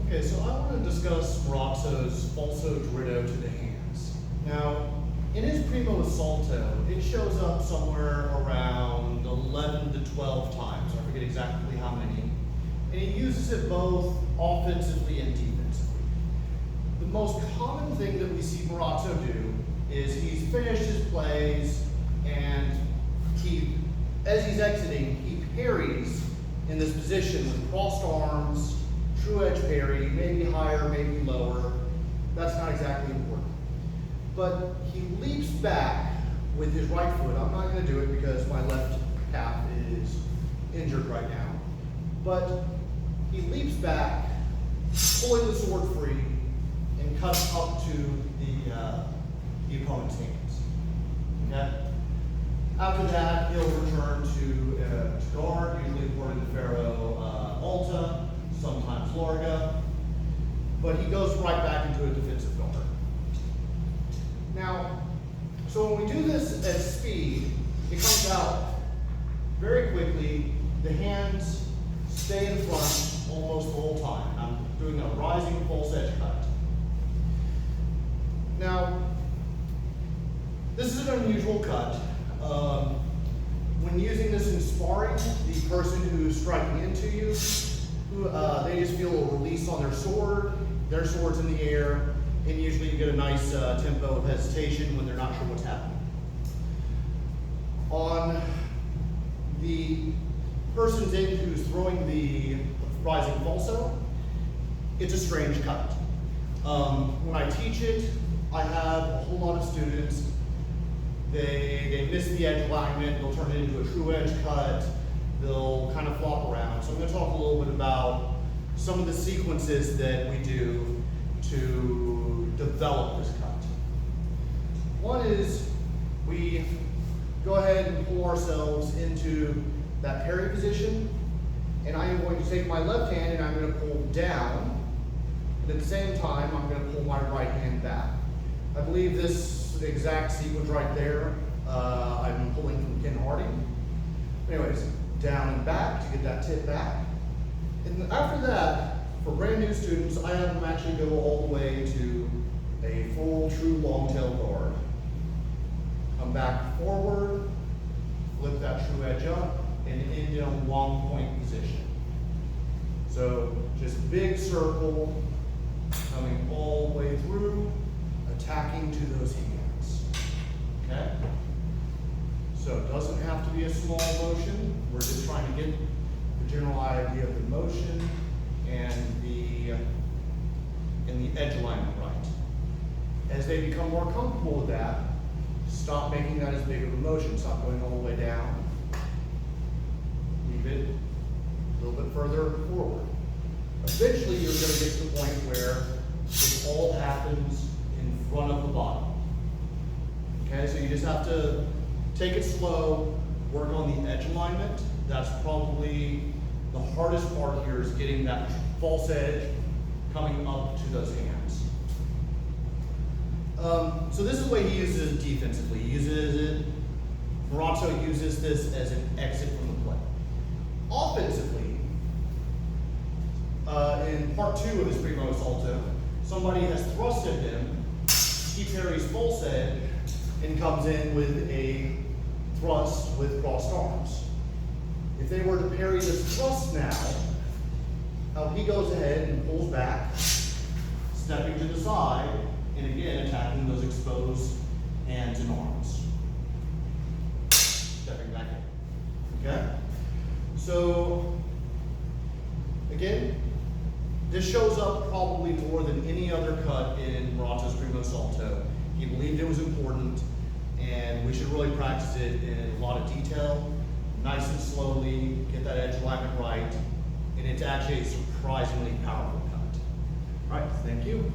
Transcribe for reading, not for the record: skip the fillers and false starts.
Okay, so I want to discuss Marozzo's Falso Dritto to the hands. Now, in his primo assalto, it shows up somewhere around 11 to 12 times. I forget exactly how many. And he uses it both offensively and defensively. The most common thing that we see Marozzo do is he's finished his plays and as he's exiting, he parries in this position with crossed arms, true edge parry, maybe higher, maybe lower. That's not exactly important. But he leaps back with his right foot. I'm not going to do it because my left calf is injured right now. But he leaps back, pulling the sword free, and cuts up to the opponent's hands. Okay? After that, he'll return to guard, usually according to Pharaoh Alta, sometimes Larga, but he goes right back into a defensive guard. Now, so when we do this at speed, it comes out very quickly. The hands stay in front almost the whole time. I'm doing a rising false edge cut. Now, this is an unusual cut. When using this in sparring, the person who's striking into you, they just feel a release on their sword's in the air, and usually you get a nice tempo of hesitation when they're not sure what's happening. On the person's end who's throwing the rising falso, it's a strange cut. When I teach it, I have a whole lot of students. They miss the edge alignment, they'll turn it into a true edge cut, they'll kind of flop around. So I'm going to talk a little bit about some of the sequences that we do to develop this cut. One is we go ahead and pull ourselves into that parry position, and I am going to take my left hand and I'm going to pull down, and at the same time I'm going to pull my right hand back. I believe this exact sequence right there, I'm pulling from Ken Harding. Anyways, down and back to get that tip back. And after that, for brand new students, I have them actually go all the way to a full true long tail guard. Come back forward, flip that true edge up, and end in a long point position. So just big circle, coming all the way through, attacking to those hands. Okay? So it doesn't have to be a small motion. We're just trying to get the general idea of the motion and the edge alignment right. As they become more comfortable with that, stop making that as big of a motion. Stop going all the way down. Leave it a little bit further forward. Eventually, you're going to get to the point where it all happens in front of the body. Okay, so you just have to take it slow, work on the edge alignment. That's probably the hardest part here, is getting that false edge coming up to those hands. So this is the way he uses it defensively. He uses it, Marozzo uses this as an exit from the play. Offensively, in part 2 of his primo assalto, somebody has thrusted him, he parries false edge, and comes in with a thrust with crossed arms. If they were to parry this thrust now, he goes ahead and pulls back, stepping to the side, and again attacking those exposed hands and arms. Stepping back in. Okay? So, again, this shows up probably more than any other cut in Marozzo's primo assalto. He believed it was important, and we should really practice it in a lot of detail, nice and slowly, get that edge alignment right, and it's actually a surprisingly powerful cut. All right, thank you.